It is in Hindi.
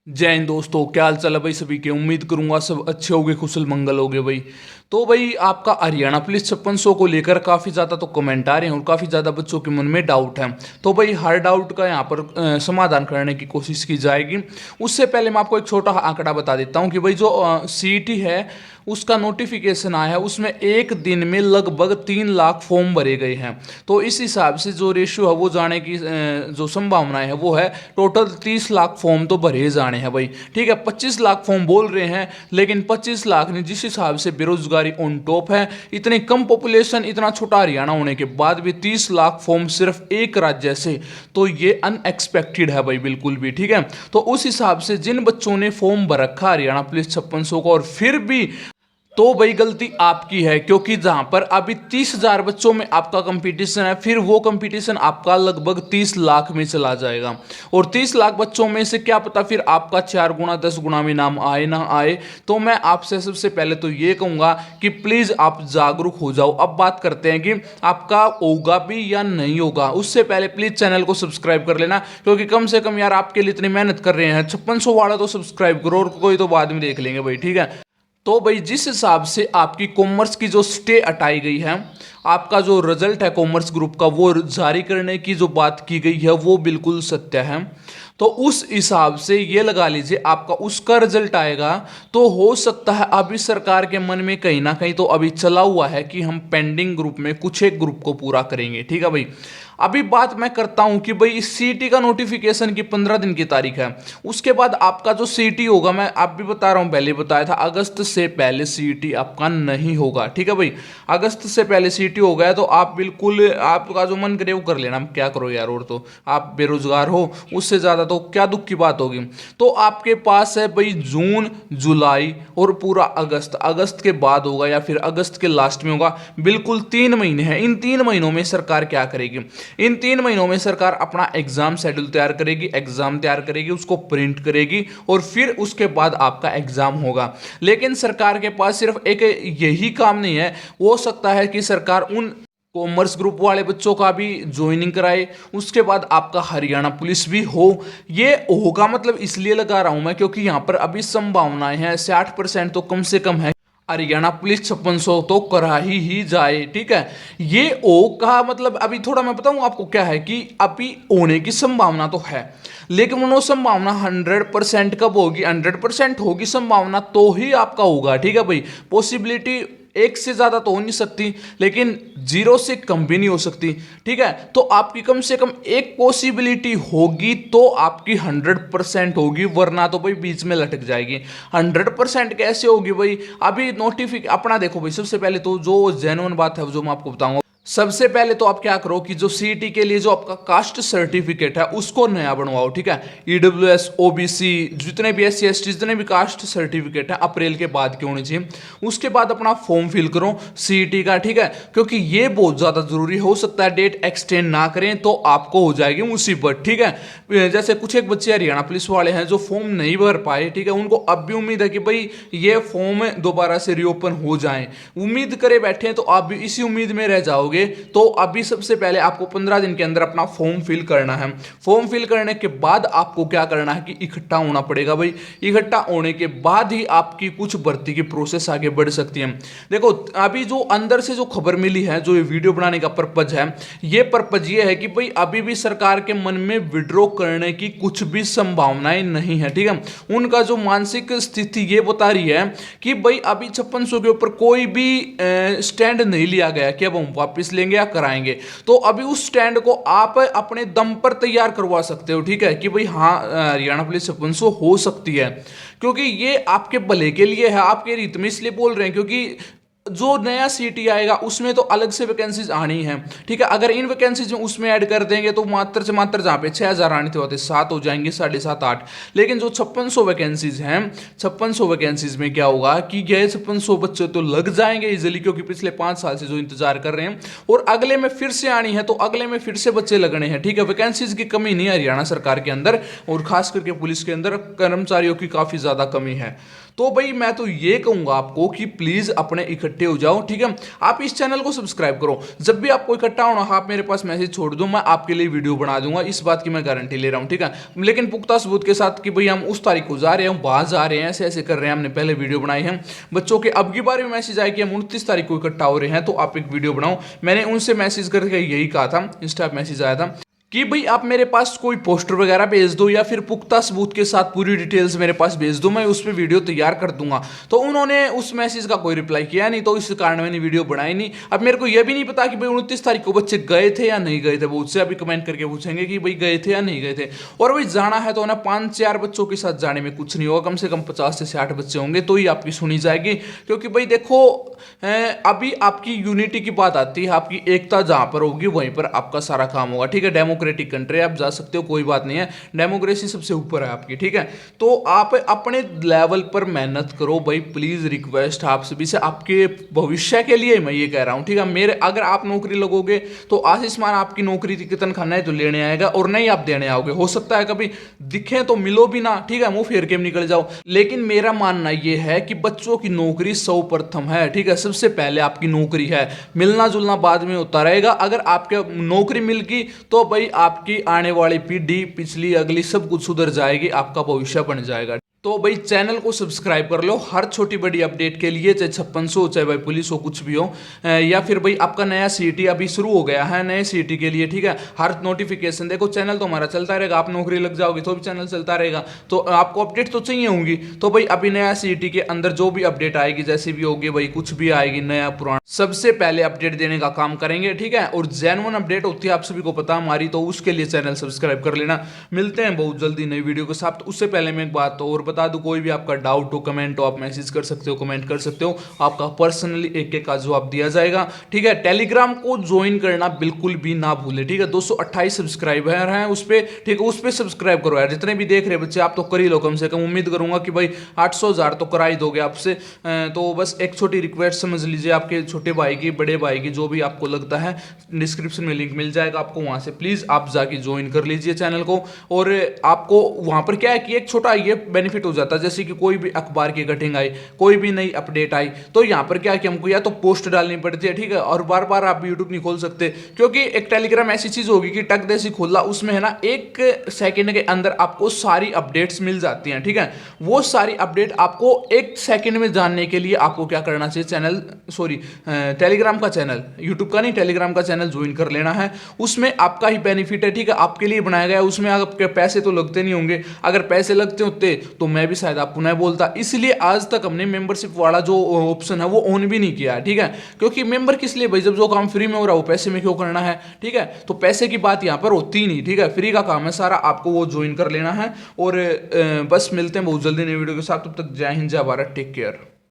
जय हिंद दोस्तों, क्या हाल चाल है भाई सभी के। उम्मीद करूंगा सब अच्छे होगे, कुशल मंगल होगे भाई। तो भाई आपका हरियाणा पुलिस 5600 को लेकर काफ़ी ज़्यादा तो कमेंट आ रहे हैं और काफ़ी ज़्यादा बच्चों के मन में डाउट है। तो भाई हर डाउट का यहाँ पर समाधान करने की कोशिश की जाएगी। उससे पहले मैं आपको एक छोटा आंकड़ा बता देता हूँ कि भाई जो सीईटी है उसका नोटिफिकेशन आया है, उसमें एक दिन में लगभग 3 लाख फॉर्म भरे गए हैं। तो इस हिसाब से जो रेशियो है वो जाने की जो संभावनाएं है वो है टोटल 30 लाख फॉर्म तो भरे जाने हैं भाई। ठीक है, 25 लाख फॉर्म बोल रहे हैं, लेकिन 25 लाख नहीं, जिस हिसाब से बेरोजगारी ऑन टॉप है, इतनी कम पॉपुलेशन, इतना छोटा हरियाणा होने के बाद भी 30 लाख फॉर्म सिर्फ एक राज्य से, तो ये अनएक्सपेक्टेड है भाई, बिल्कुल भी। ठीक है, तो उस हिसाब से जिन बच्चों ने फॉर्म भर रखा हरियाणा पुलिस 5600 को और फिर भी, तो भाई गलती आपकी है, क्योंकि जहां पर अभी 30,000 बच्चों में आपका कंपटीशन है, फिर वो कंपटीशन आपका लगभग 30 लाख में चला जाएगा। और 30 लाख बच्चों में से क्या पता फिर आपका 4 गुना 10 गुना में नाम आए ना आए। तो मैं आपसे सबसे पहले तो ये कहूंगा कि प्लीज आप जागरूक हो जाओ। अब बात करते हैं कि आपका होगा भी या नहीं होगा। उससे पहले प्लीज चैनल को सब्सक्राइब कर लेना, क्योंकि कम से कम यार आपके लिए इतनी मेहनत कर रहे हैं, 5600 वाला तो सब्सक्राइब करो, और कोई तो बाद में देख लेंगे भाई। ठीक है, तो भाई जिस हिसाब से आपकी कॉमर्स की जो स्टे हटाई गई है, आपका जो रिजल्ट है कॉमर्स ग्रुप का वो जारी करने की जो बात की गई है वो बिल्कुल सत्य है। तो उस हिसाब से ये लगा लीजिए आपका उसका रिजल्ट आएगा, तो हो सकता है अभी सरकार के मन में कहीं ना कहीं तो अभी चला हुआ है कि हम पेंडिंग ग्रुप में कुछ एक ग्रुप को पूरा करेंगे। ठीक है भाई, अभी बात मैं करता हूं कि भाई इस सीईटी का नोटिफिकेशन की 15 दिन की तारीख है। उसके बाद आपका जो सीईटी होगा, मैं आप भी बता रहा हूं, पहले बताया था, अगस्त से पहले सीईटी आपका नहीं होगा। ठीक है भाई, अगस्त से पहले सीईटी हो गया तो आप बिल्कुल, आपका जो मन करे वो कर लेना, क्या करो यार, और तो आप बेरोजगार हो, उससे ज्यादा तो क्या दुख की बात होगी। तो आपके पास है भाई जून, जुलाई और पूरा अगस्त। अगस्त के बाद होगा या फिर अगस्त के लास्ट में होगा, बिल्कुल 3 महीने हैं। इन 3 महीनों में सरकार क्या करेगी? इन 3 महीनों में सरकार अपना एग्जाम शेड्यूल तैयार करेगी, एग्जाम तैयार करेगी, उसको प्रिंट करेगी और फिर उसके बाद आपका एग्जाम होगा। लेकिन सरकार के पास सिर्फ एक यही काम नहीं है, हो सकता है कि सरकार उन कॉमर्स ग्रुप वाले बच्चों का भी ज्वाइनिंग कराए, उसके बाद आपका हरियाणा पुलिस भी हो। ये होगा मतलब इसलिए लगा रहा हूं मैं, क्योंकि यहां पर अभी संभावनाएं हैं 60% तो कम से कम है हरियाणा पुलिस 5600 तो करा ही जाए। ठीक है, ये ओ का मतलब अभी थोड़ा मैं बताऊं आपको क्या है कि अभी होने की संभावना तो है, लेकिन वो संभावना 100% कब होगी? 100% होगी संभावना तो ही आपका होगा। ठीक है भाई, पॉसिबिलिटी एक से ज्यादा तो हो नहीं सकती, लेकिन जीरो से कम भी नहीं हो सकती। ठीक है, तो आपकी कम से कम एक पॉसिबिलिटी होगी तो आपकी 100% होगी, वरना तो भाई बीच में लटक जाएगी। 100% कैसे होगी भाई? अभी अपना देखो भाई, सबसे पहले तो जो जेन्युइन बात है जो मैं आपको बताऊंगा, सबसे पहले तो आप क्या करो कि जो सीईटी के लिए जो आपका कास्ट सर्टिफिकेट है उसको नया बनवाओ। ठीक है, ईडब्ल्यूएस, ओबीसी, जितने भी एससी एसटी, जितने भी कास्ट सर्टिफिकेट है अप्रैल के बाद के होने चाहिए। उसके बाद अपना फॉर्म फिल करो सीईटी का। ठीक है, क्योंकि ये बहुत ज्यादा जरूरी हो सकता है डेट एक्सटेंड ना करें तो आपको हो जाएगी मुसीबत। ठीक है, जैसे कुछ एक बच्चे हरियाणा पुलिस वाले हैं जो फॉर्म नहीं भर पाए, ठीक है, उनको अब भी उम्मीद है कि भाई ये फॉर्म दोबारा से रीओपन हो जाए, उम्मीद करे बैठे हैं, तो आप भी इसी उम्मीद में रह जाओगे। तो अभी सबसे पहले आपको 15 दिन के अंदर अपना फॉर्म फिल करना है। फॉर्म फिल करने के बाद आपको क्या करना है कि इकट्ठा होना पड़ेगा भाई। इकट्ठा होने के बाद ही आपकी कुछ भर्ती की प्रोसेस आगे बढ़ सकती है। देखो, अभी जो अंदर से जो खबर मिली है, जो ये वीडियो बनाने का पर्पज है, ये पर्पज ये है कि भाई अभी भी सरकार के मन में विड्रॉ करने की कुछ भी संभावनाएं नहीं है। ठीक है, उनका जो मानसिक स्थिति ये बता रही है कि भाई अभी 5600 के ऊपर कोई भी स्टैंड नहीं लिया गया कि अब हम वापस लेंगे या कराएंगे। तो अभी उस स्टैंड को आप अपने दम पर तैयार करवा सकते हो। ठीक है, कि भाई हाँ, हरियाणा पुलिस 5600 हो सकती है, क्योंकि ये आपके भले के लिए है, आपके हित में इसलिए बोल रहे हैं, क्योंकि जो नया सीटी आएगा उसमें तो अलग से वैकेंसीज आनी है। ठीक है, अगर इन वैकेंसीज में उसमें ऐड कर देंगे तो मात्र से मात्र जहां पे 6000 आने थे 7 हो जाएंगे, 7.5 8। लेकिन जो 5600 वैकेंसीज हैं, 5600 वैकेंसीज में क्या होगा कि ये 5600 बच्चे तो लग जाएंगे इजिली, क्योंकि पिछले 5 साल से जो इंतजार कर रहे हैं, और अगले में फिर से आनी है तो अगले में फिर से बच्चे लगने हैं। ठीक है, वैकेंसीज की कमी नहीं है हरियाणा सरकार के अंदर, और खास करके पुलिस के अंदर कर्मचारियों की काफी ज्यादा कमी है। तो भाई मैं तो ये कहूंगा आपको कि प्लीज अपने इकट्ठे हो जाओ, ठीक है। आप इस चैनल को सब्सक्राइब करो, जब भी आपको इकट्ठा होना आप मेरे पास मैसेज छोड़ दो, मैं आपके लिए वीडियो बना दूंगा, इस बात की मैं गारंटी ले रहा हूं, ठीक है। लेकिन पुख्ता सबूत के साथ कि भाई हम उस तारीख को जा रहे हैं, बाहर जा रहे हैं, ऐसे ऐसे कर रहे हैं, हमने पहले वीडियो बनाई है बच्चों के, अब की बार भी मैसेज आया कि हम 29 तारीख को इकट्ठा हो रहे हैं, तो आप एक वीडियो बनाओ। मैंने उनसे मैसेज करके यही कहा था, इंस्टा मैसेज आया था कि भाई आप मेरे पास कोई पोस्टर वगैरह भेज दो या फिर पुख्ता सबूत के साथ पूरी डिटेल्स मेरे पास भेज दो, मैं उस पर वीडियो तैयार कर दूंगा। तो उन्होंने उस मैसेज का कोई रिप्लाई किया नहीं, तो इस कारण मैंने वीडियो बनाई नहीं। अब मेरे को यह भी नहीं पता कि भाई 29 तारीख को बच्चे गए थे या नहीं गए थे, वो उससे अभी कमेंट करके पूछेंगे कि भाई गए थे या नहीं गए थे। और भाई जाना है तो ना 5-4 बच्चों के साथ जाने में कुछ नहीं होगा, कम से कम 50 से 60 बच्चे होंगे तो ही आपकी सुनी जाएगी। क्योंकि भाई देखो अभी आपकी यूनिटी की बात आती है, आपकी एकता जहां पर होगी वहीं पर आपका सारा काम होगा, ठीक है। डेमोक्रेटिक कंट्री आप जा सकते हो, कोई बात नहीं है, डेमोक्रेसी सबसे ऊपर है आपकी, ठीक है। तो आप अपने लेवल पर मेहनत करो भाई, प्लीज रिक्वेस्ट आप सभी से, आपके भविष्य के लिए मैं ये कह रहा हूं, ठीक है। मेरे अगर आप नौकरी लगोगे तो आशीष मान आपकी नौकरी की तनख्वाह है तो लेने आएगा, और नहीं आप देने आओगे, हो सकता है कभी दिखे तो मिलो भी ना, ठीक है, मुंह फेर के निकल जाओ। लेकिन मेरा मानना यह है कि बच्चों की नौकरी सर्वप्रथम है, ठीक है, सबसे पहले आपकी नौकरी है, मिलना जुलना बाद में होता रहेगा। अगर आपके नौकरी मिल गई तो भाई आपकी आने वाली पीढ़ी, पिछली अगली सब कुछ सुधर जाएगी, आपका भविष्य बन जाएगा। तो भाई चैनल को सब्सक्राइब कर लो हर छोटी बड़ी अपडेट के लिए, चाहे 5600 चाहे भाई पुलिस हो, कुछ भी हो, या फिर भाई आपका नया सीटी अभी शुरू हो गया है, नए सीटी के लिए, ठीक है। हर नोटिफिकेशन देखो, चैनल तो हमारा चलता रहेगा, आप नौकरी लग जाओगे तो भी चैनल चलता रहेगा, तो आपको अपडेट तो चाहिए होंगी। तो भाई अभी नया सीटी के अंदर जो भी अपडेट आएगी, जैसी भी होगी भाई, कुछ भी आएगी नया पुराना, सबसे पहले अपडेट देने का काम करेंगे, ठीक है। और जेन्युइन अपडेट होती है, आप सभी को पता हमारी, तो उसके लिए चैनल सब्सक्राइब कर लेना। मिलते हैं बहुत जल्दी नई वीडियो के साथ। उससे पहले मैं एक बात और बता दूं, कोई भी आपका डाउट हो, कमेंट हो, आप मैसेज कर सकते हो, कमेंट कर सकते हो, आपका पर्सनली एक एक का जवाब दिया जाएगा, ठीक है। टेलीग्राम को ज्वाइन करना बिल्कुल भी ना भूले, ठीक है। 228 सब्सक्राइबर हैं उस पर, ठीक है, उस पर सब्सक्राइब करो यार। जितने भी देख रहे बच्चे आप तो कर ही लो, कम से कम उम्मीद करूंगा कि भाई 800,000 तो करा ही दोगे आपसे। तो बस एक छोटी रिक्वेस्ट समझ लीजिए, आपके छोटे भाई की, बड़े भाई की, जो भी आपको लगता है, डिस्क्रिप्शन में लिंक मिल जाएगा आपको, वहां से प्लीज आप जाके ज्वाइन कर लीजिए चैनल को। और आपको वहां पर क्या है कि एक छोटा ये बेनिफिट हो जाता है, जैसे कि कोई भी अखबार की कटिंग आई, कोई भी नई अपडेट आई, तो यहाँ पर क्या है कि हमको या तो पोस्ट डालनी पड़ती है, ठीक है। और बार बार आप यूट्यूब नहीं खोल सकते, क्योंकि एक टेलीग्राम ऐसी चीज होगी कि टक देसी खोला, उसमें है ना 1 सेकंड के अंदर आपको सारी अपडेट्स मिल जाती हैं, ठीक है। वो सारी अपडेट आपको 1 सेकंड में जानने के लिए आपको क्या करना चाहिए, चैनल टेलीग्राम का चैनल, यूट्यूब का नहीं, टेलीग्राम का चैनल ज्वाइन कर लेना है। उसमें आपका ही बेनिफिट है, ठीक है, आपके लिए बनाया गया है। उसमें आपके पैसे तो लगते नहीं होंगे, अगर पैसे लगते होते तो मैं भी शायद आपको नहीं बोलता। इसलिए आज तक हमने मेंबरशिप वाला जो ऑप्शन है वो ऑन भी नहीं किया है, ठीक है। क्योंकि मेंबर किस लिए भाई, जब जो काम फ्री में हो रहा है वो पैसे में क्यों करना है, ठीक है। तो पैसे की बात यहाँ पर होती नहीं, ठीक है, फ्री का काम है सारा, आपको वो ज्वाइन कर लेना है। और बस मिलते हैं बहुत जल्दी नई वीडियो के साथ, तब तक जय हिंद, जय भारत, टेक केयर।